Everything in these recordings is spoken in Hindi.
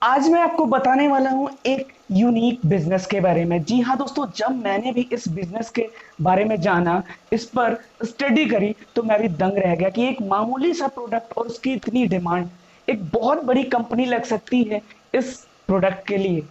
आज मैं आपको बताने वाला हूँ एक यूनिक बिजनेस के बारे में। जी हाँ दोस्तों, जब मैंने भी इस बिजनेस के बारे में जाना, इस पर स्टडी करी, तो मैं भी दंग रह गया कि एक मामूली सा प्रोडक्ट और उसकी इतनी डिमांड, एक बहुत बड़ी कंपनी लग सकती है इस प्रोडक्ट के लिए,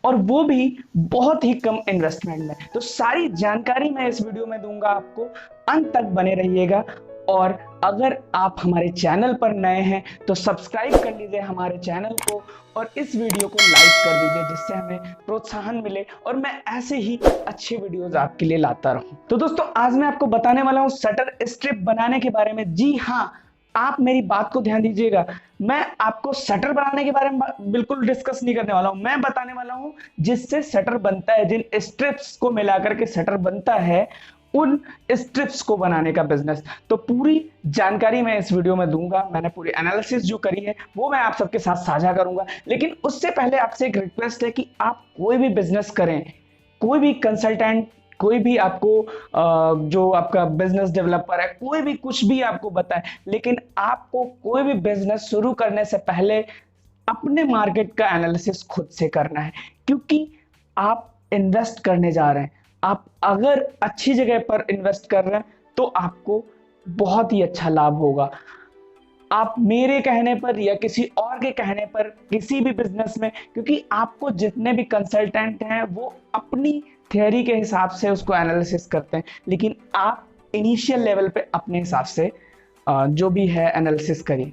और वो भी बहुत ही कम इन्वेस्टमेंट में। तो सारी जानकारी मैं इस वीडियो में दूंगा आपको, अंत तक बने रहिएगा। और अगर आप हमारे चैनल पर नए हैं तो सब्सक्राइब कर लीजिए हमारे चैनल को, और इस वीडियो को लाइक कर दीजिए जिससे हमें प्रोत्साहन मिले और मैं ऐसे ही अच्छे वीडियोस आपके लिए लाता रहूं। तो दोस्तों, आज मैं आपको बताने वाला हूं शटर स्ट्रिप बनाने के बारे में। जी हाँ, आप मेरी बात को ध्यान दीजिएगा। मैं आपको शटर बनाने के बारे में बिल्कुल डिस्कस नहीं करने वाला हूं। मैं बताने वाला हूं जिससे शटर बनता है, जिन स्ट्रिप्स को मिलाकर के शटर बनता है, उन स्ट्रिप्स को बनाने का बिजनेस। तो पूरी जानकारी मैं इस वीडियो में दूंगा। मैंने पूरी एनालिसिस जो करी है वो मैं आप सबके साथ साझा करूंगा। लेकिन उससे पहले आपसे एक रिक्वेस्ट है कि आप कोई भी बिजनेस करें, कोई भी कंसल्टेंट, कोई भी आपको जो आपका बिजनेस डेवलपर है, कोई भी कुछ भी आपको बताए, लेकिन आपको कोई भी बिजनेस शुरू करने से पहले अपने मार्केट का एनालिसिस खुद से करना है। क्योंकि आप इन्वेस्ट करने जा रहे हैं, आप अगर अच्छी जगह पर इन्वेस्ट कर रहे हैं तो आपको बहुत ही अच्छा लाभ होगा। आप मेरे कहने पर या किसी और के कहने पर किसी भी बिजनेस में, क्योंकि आपको जितने भी कंसल्टेंट हैं वो अपनी थियरी के हिसाब से उसको एनालिसिस करते हैं, लेकिन आप इनिशियल लेवल पे अपने हिसाब से जो भी है एनालिसिस करिए।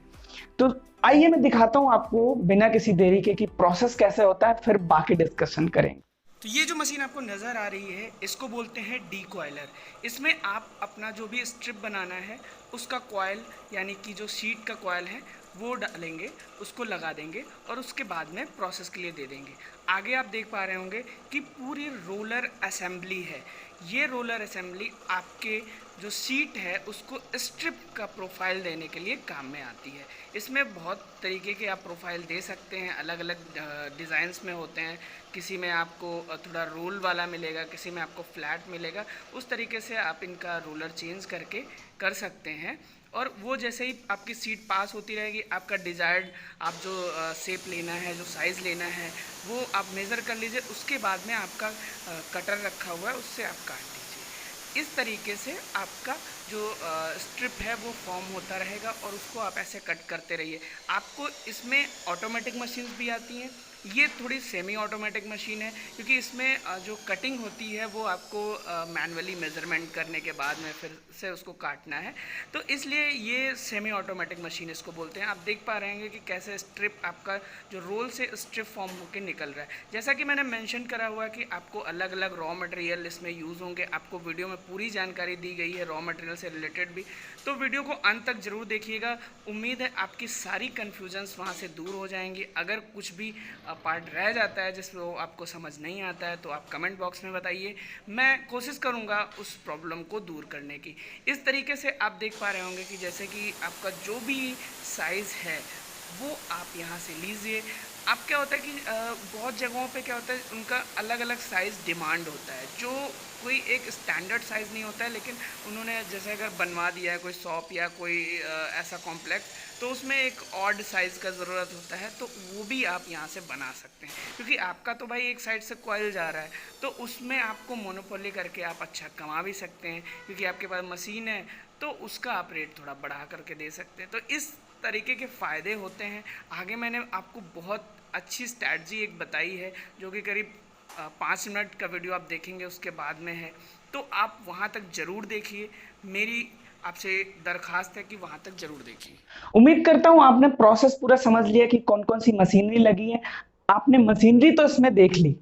तो आइए मैं दिखाता हूं आपको बिना किसी देरी के कि प्रोसेस कैसे होता है, फिर बाकी डिस्कशन करेंगे। तो ये जो मशीन आपको नज़र आ रही है इसको बोलते हैं डी कॉयलर। इसमें आप अपना जो भी स्ट्रिप बनाना है उसका कॉयल यानी कि जो सीट का कॉयल है वो डालेंगे, उसको लगा देंगे और उसके बाद में प्रोसेस के लिए दे देंगे। आगे आप देख पा रहे होंगे कि पूरी रोलर असेंबली है। ये रोलर असेंबली आपके जो सीट है उसको स्ट्रिप का प्रोफाइल देने के लिए काम में आती है। इसमें बहुत तरीके के आप प्रोफाइल दे सकते हैं, अलग अलग डिज़ाइंस में होते हैं। किसी में आपको थोड़ा रोल वाला मिलेगा, किसी में आपको फ्लैट मिलेगा। उस तरीके से आप इनका रोलर चेंज करके कर सकते हैं। और वो जैसे ही आपकी सीट पास होती रहेगी, आपका डिज़ायर्ड आप जो शेप लेना है, जो साइज़ लेना है, वो आप मेज़र कर लीजिए। उसके बाद में आपका कटर रखा हुआ है, उससे आप काट दीजिए। इस तरीके से आपका जो स्ट्रिप है वो फॉर्म होता रहेगा और उसको आप ऐसे कट करते रहिए। आपको इसमें ऑटोमेटिक मशीन्स भी आती हैं। ये थोड़ी सेमी ऑटोमेटिक मशीन है क्योंकि इसमें जो कटिंग होती है वो आपको मैनुअली मेज़रमेंट करने के बाद में फिर से उसको काटना है। तो इसलिए ये सेमी ऑटोमेटिक मशीन इसको बोलते हैं। आप देख पा रहे हैं कि कैसे स्ट्रिप आपका जो रोल से स्ट्रिप फॉर्म होकर निकल रहा है। जैसा कि मैंने मेंशन करा हुआ कि आपको अलग अलग रॉ मटेरियल इसमें यूज़ होंगे। आपको वीडियो में पूरी जानकारी दी गई है रॉ मटेरियल से रिलेटेड भी, तो वीडियो को अंत तक ज़रूर देखिएगा। उम्मीद है आपकी सारी कन्फ्यूजन्स वहाँ से दूर हो जाएंगी। अगर कुछ भी पार्ट रह जाता है जिसमें वो आपको समझ नहीं आता है तो आप कमेंट बॉक्स में बताइए, मैं कोशिश करूँगा उस प्रॉब्लम को दूर करने की। इस तरीके से आप देख पा रहे होंगे कि जैसे कि आपका जो भी साइज़ है वो आप यहाँ से लीजिए। अब क्या होता है कि बहुत जगहों पे क्या होता है, उनका अलग अलग साइज़ डिमांड होता है, जो कोई एक स्टैंडर्ड साइज़ नहीं होता है। लेकिन उन्होंने जैसे अगर बनवा दिया है कोई शॉप या कोई ऐसा कॉम्प्लेक्स, तो उसमें एक ऑड साइज़ का ज़रूरत होता है, तो वो भी आप यहाँ से बना सकते हैं। क्योंकि आपका तो भाई एक साइड से कॉइल जा रहा है, तो उसमें आपको मोनोपोली करके आप अच्छा कमा भी सकते हैं। क्योंकि आपके पास मशीन है तो उसका आप रेट थोड़ा बढ़ा करके दे सकते हैं। तो इस तरीके के फ़ायदे होते हैं। आगे मैंने आपको बहुत अच्छी स्ट्रैटेजी एक बताई है जो कि करीब 5 मिनट का वीडियो आप देखेंगे उसके बाद में है, तो आप वहाँ तक ज़रूर देखिए। मेरी आपसे दरख्वास्त है कि वहाँ तक ज़रूर देखिए। उम्मीद करता हूं आपने प्रोसेस पूरा समझ लिया कि कौन कौन सी मशीनरी लगी है। आपने मशीनरी तो इसमें देख ली,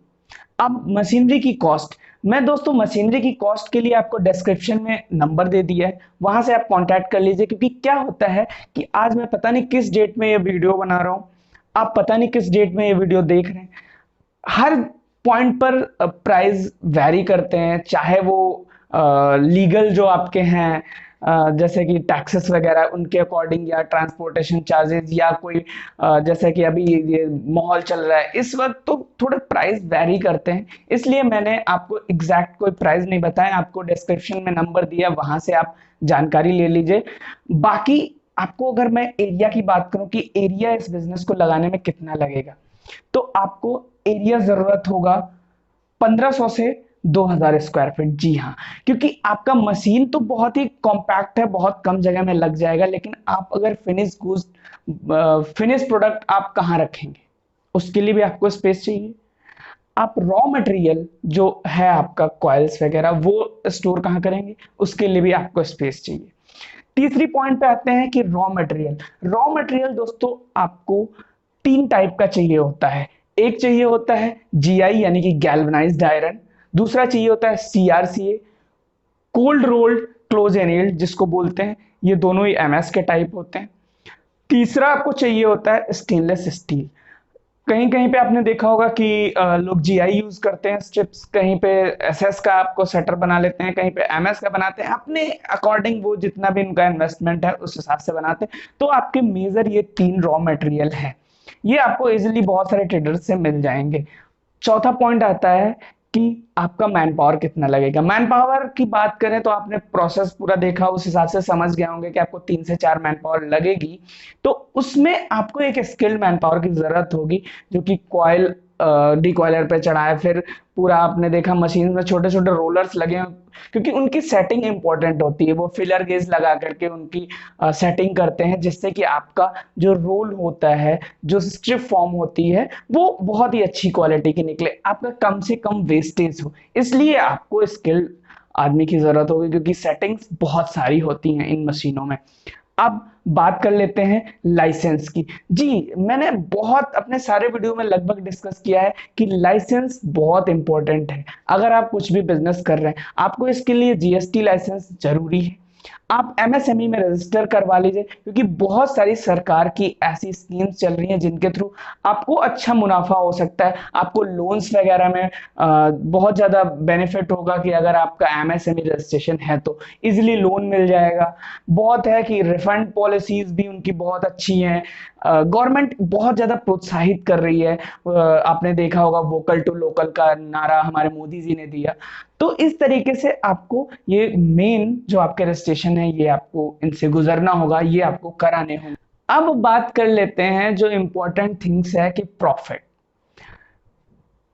अब मशीनरी की कॉस्ट। मैं दोस्तों मशीनरी की कॉस्ट के लिए आपको डिस्क्रिप्शन में नंबर दे दिया है, वहां से आप कांटेक्ट कर लीजिए। क्योंकि क्या होता है कि आज मैं पता नहीं किस डेट में ये वीडियो बना रहा हूं, आप पता नहीं किस डेट में ये वीडियो देख रहे हैं। हर पॉइंट पर प्राइस वैरी करते हैं, चाहे वो लीगल जो आपके हैं, जैसे कि टैक्सेस वगैरह उनके अकॉर्डिंग, या ट्रांसपोर्टेशन चार्जेस, या कोई जैसे कि अभी ये माहौल चल रहा है इस वक्त, तो थोड़े प्राइस वैरी करते हैं। इसलिए मैंने आपको एग्जैक्ट कोई प्राइस नहीं बताया, आपको डिस्क्रिप्शन में नंबर दिया, वहां से आप जानकारी ले लीजिए। बाकी आपको अगर मैं एरिया की बात करूं कि एरिया इस बिजनेस को लगाने में कितना लगेगा, तो आपको एरिया जरूरत होगा 1500 से 2000 स्क्वायर फीट। जी हाँ, क्योंकि आपका मशीन तो बहुत ही कॉम्पैक्ट है, बहुत कम जगह में लग जाएगा, लेकिन आप अगर फिनिश प्रोडक्ट आप कहाँ रखेंगे, उसके लिए भी आपको स्पेस चाहिए। आप रॉ मटेरियल जो है आपका कॉइल्स वगैरह वो स्टोर कहाँ करेंगे, उसके लिए भी आपको स्पेस चाहिए। तीसरी पॉइंट पे आते हैं कि रॉ मटेरियल दोस्तों आपको तीन टाइप का चाहिए होता है। एक चाहिए होता है जीआई यानी कि गैल्वेनाइज्ड आयरन, दूसरा चाहिए होता है सीआरसीए, कोल्ड रोल्ड क्लोज एनील्ड जिसको बोलते हैं, ये दोनों ही एमएस के टाइप होते हैं। तीसरा आपको चाहिए होता है स्टेनलेस स्टील। कहीं कहीं पे आपने देखा होगा कि लोग जीआई यूज करते हैं स्ट्रिप्स, कहीं पे एसएस का आपको शटर बना लेते हैं, कहीं पे एमएस का बनाते हैं, अपने अकॉर्डिंग वो जितना भी उनका इन्वेस्टमेंट है उस हिसाब से बनाते हैं। तो आपके मेजर ये तीन रॉ मटेरियल है, ये आपको इजिली बहुत सारे ट्रेडर्स से मिल जाएंगे। चौथा पॉइंट आता है कि आपका मैन पावर कितना लगेगा। मैन पावर की बात करें तो आपने प्रोसेस पूरा देखा, उस हिसाब से समझ गए होंगे कि आपको 3 से 4 मैन पावर लगेगी। तो उसमें आपको एक स्किल्ड मैन पावर की जरूरत होगी, जो कि कॉयल डिकॉयलर पे चढ़ाए, फिर पूरा आपने देखा मशीन में छोटे छोटे रोलर्स लगे हैं, क्योंकि उनकी सेटिंग इंपॉर्टेंट होती है। वो फिलर गेज लगा करके उनकी सेटिंग करते हैं, जिससे कि आपका जो रोल होता है, जो स्ट्रिप फॉर्म होती है, वो बहुत ही अच्छी क्वालिटी की निकले, आपका कम से कम वेस्टेज हो। इसलिए आपको स्किल्ड आदमी की जरूरत होगी, क्योंकि सेटिंग्स बहुत सारी होती हैं इन मशीनों में। अब बात कर लेते हैं लाइसेंस की। जी, मैंने बहुत अपने सारे वीडियो में लगभग डिस्कस किया है कि लाइसेंस बहुत इंपॉर्टेंट है। अगर आप कुछ भी बिजनेस कर रहे हैं, आपको इसके लिए जीएसटी लाइसेंस जरूरी है। आप एमएसएमई में रजिस्टर करवा लीजिए, क्योंकि बहुत सारी सरकार की ऐसी स्कीम्स चल रही हैं जिनके थ्रू आपको अच्छा मुनाफा हो सकता है। आपको लोन्स वगैरह में बहुत ज्यादा बेनिफिट होगा कि अगर आपका एमएसएमई रजिस्ट्रेशन है तो इजिली लोन मिल जाएगा। बहुत है कि रिफंड पॉलिसीज भी उनकी बहुत अच्छी हैं। गवर्नमेंट बहुत ज्यादा प्रोत्साहित कर रही है। आपने देखा होगा वोकल टू लोकल का नारा हमारे मोदी जी ने दिया। तो इस तरीके से आपको ये मेन जो आपके रजिस्ट्रेशन है, ये आपको इनसे गुजरना होगा, ये आपको कराने होंगे। अब बात कर लेते हैं जो इंपॉर्टेंट थिंग्स है कि प्रॉफिट।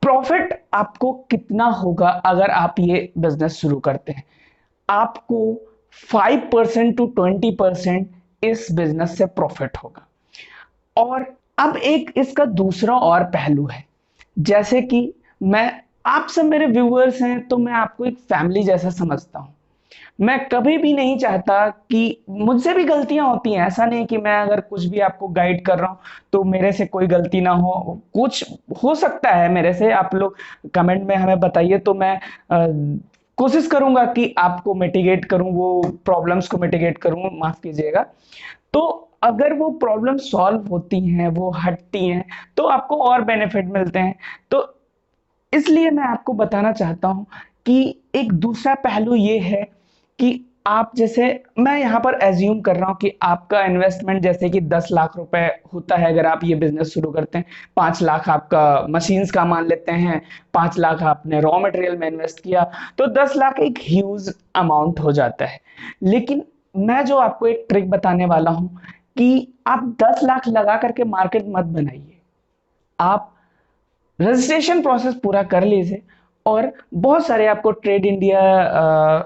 प्रॉफिट आपको कितना होगा अगर आप ये बिजनेस शुरू करते हैं। आपको 5% टू 20% इस बिजनेस से प्रॉफिट होगा। और अब एक इसका दूसरा और पहलू है, जैसे कि मैं, आप सब मेरे व्यूअर्स हैं तो मैं आपको एक फैमिली जैसा समझता हूं। मैं कभी भी नहीं चाहता कि, मुझसे भी गलतियां होती हैं, ऐसा नहीं कि मैं अगर कुछ भी आपको गाइड कर रहा हूं तो मेरे से कोई गलती ना हो, कुछ हो सकता है मेरे से। आप लोग कमेंट में हमें बताइए, तो मैं कोशिश करूंगा कि आपको मिटिगेट करूं, वो प्रॉब्लम्स को मिटिगेट करूं, माफ कीजिएगा। तो अगर वो प्रॉब्लम सॉल्व होती हैं, वो हटती हैं, तो आपको और बेनिफिट मिलते हैं। तो इसलिए मैं आपको बताना चाहता हूं कि एक दूसरा पहलू ये है कि आप, जैसे मैं यहां पर एज्यूम कर रहा हूं कि आपका इन्वेस्टमेंट जैसे कि 10 लाख रुपए होता है अगर आप ये बिजनेस शुरू करते हैं। 5 लाख आपका मशीन्स का मान लेते हैं, 5 लाख आपने रॉ मटेरियल में इन्वेस्ट किया, तो 10 लाख एक ह्यूज अमाउंट हो जाता है। लेकिन मैं जो आपको एक ट्रिक बताने वाला हूं कि आप 10 लाख लगा करके मार्केट मत बनाइए। आप रजिस्ट्रेशन प्रोसेस पूरा कर लीजिए, और बहुत सारे आपको ट्रेड इंडिया,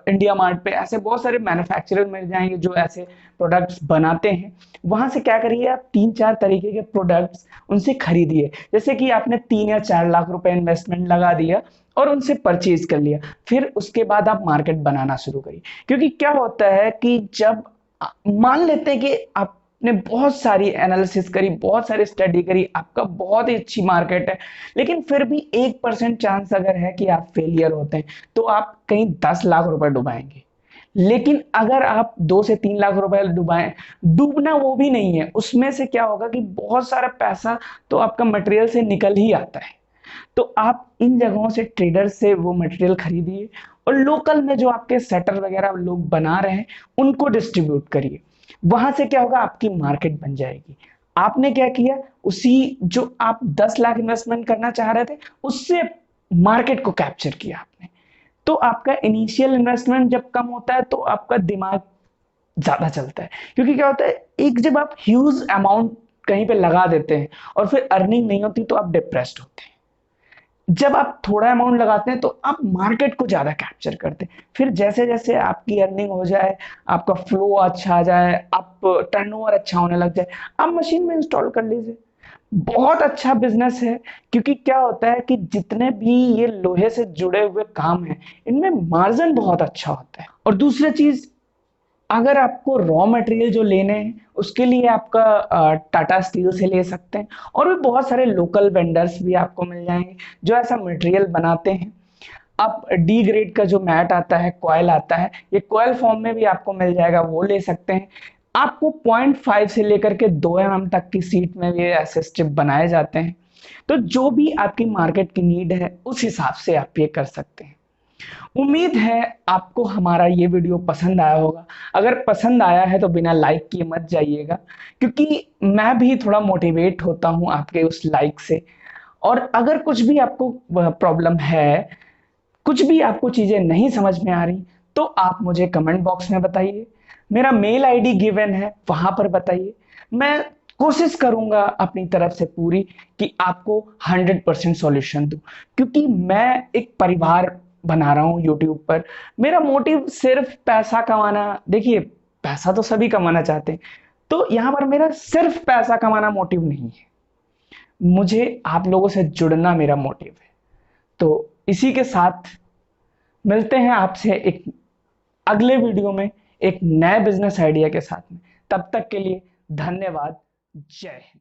इंडिया मार्ट पे ऐसे बहुत सारे मैन्युफैक्चरर मिल जाएंगे जो ऐसे प्रोडक्ट्स बनाते हैं। वहां से क्या करिए, आप 3-4 तरीके के प्रोडक्ट्स उनसे खरीदिए। जैसे कि आपने 3 या 4 लाख रुपए इन्वेस्टमेंट लगा दिया और उनसे परचेज कर लिया, फिर उसके बाद आप मार्केट बनाना शुरू करिए। क्योंकि क्या होता है कि जब मान लेते हैं कि आपने बहुत सारी एनालिसिस करी, बहुत सारी स्टडी करी, आपका बहुत ही अच्छी मार्केट है, लेकिन फिर भी 1% चांस अगर है कि आप फेलियर होते हैं, तो आप कहीं 10 लाख रुपए डुबाएंगे। लेकिन अगर आप 2 से 3 लाख रुपए डुबाएं, डूबना वो भी नहीं है, उसमें से क्या होगा कि बहुत सारा पैसा तो आपका मटेरियल से निकल ही आता है। तो आप इन जगहों से, ट्रेडर से वो मटेरियल खरीदिए, और लोकल में जो आपके सेटर वगैरह लोग बना रहे हैं उनको डिस्ट्रीब्यूट करिए। वहां से क्या होगा, आपकी मार्केट बन जाएगी। आपने क्या किया, उसी जो आप 10 लाख इन्वेस्टमेंट करना चाह रहे थे, उससे मार्केट को कैप्चर किया आपने। तो आपका इनिशियल इन्वेस्टमेंट जब कम होता है तो आपका दिमाग ज्यादा चलता है, क्योंकि क्या होता है, एक जब आप ह्यूज अमाउंट कहीं पे लगा देते हैं और फिर अर्निंग नहीं होती तो आप डिप्रेस्ड होते हैं। जब आप थोड़ा अमाउंट लगाते हैं तो आप मार्केट को ज़्यादा कैप्चर करते हैं। फिर जैसे-जैसे आपकी अर्निंग हो जाए, आपका फ्लो अच्छा आ जाए, आप टर्नओवर अच्छा होने लग जाए, आप मशीन में इंस्टॉल कर लीजिए। बहुत अच्छा बिज़नेस है, क्योंकि क्या होता है कि जितने भी ये लोहे से जुड़े हुए काम हैं, इनमें मार्जिन बहुत अच्छा होता है। और दूसरी चीज़, अगर आपको रॉ मटेरियल जो लेने हैं, उसके लिए आपका टाटा स्टील से ले सकते हैं, और भी बहुत सारे लोकल वेंडर्स भी आपको मिल जाएँगे, जो ऐसा मटेरियल बनाते हैं। आप डी ग्रेड का जो मैट आता है, कॉइल आता है, ये कॉइल फॉर्म में भी आपको मिल जाएगा, वो ले सकते हैं। आपको 0.5 से लेकर के 2 एमएम तक की सीट में भी ऐसे स्ट्रिप बनाए जाते हैं। तो जो भी आपकी मार्केट की नीड है, उस हिसाब से आप ये कर सकते हैं। उम्मीद है आपको हमारा ये वीडियो पसंद आया होगा। अगर पसंद आया है तो बिना लाइक किए मत जाइएगा, क्योंकि मैं भी थोड़ा मोटिवेट होता हूँ आपके उस लाइक से। और अगर कुछ भी आपको प्रॉब्लम है, कुछ भी आपको चीज़ें नहीं समझ में आ रही, तो आप मुझे कमेंट बॉक्स में बताइए। मेरा मेल आईडी गिवन है, वहाँ पर बताइए। मैं कोशिश करूँगा अपनी तरफ से पूरी कि आपको 100% सॉल्यूशन दूँ, क्योंकि मैं एक परिवार बना रहा हूँ यूट्यूब पर। मेरा मोटिव सिर्फ पैसा कमाना, देखिए पैसा तो सभी कमाना चाहते हैं, तो यहाँ पर मेरा सिर्फ पैसा कमाना मोटिव नहीं है। मुझे आप लोगों से जुड़ना मेरा मोटिव है। तो इसी के साथ मिलते हैं आपसे एक अगले वीडियो में एक नए बिजनेस आइडिया के साथ में। तब तक के लिए धन्यवाद। जय हिंद।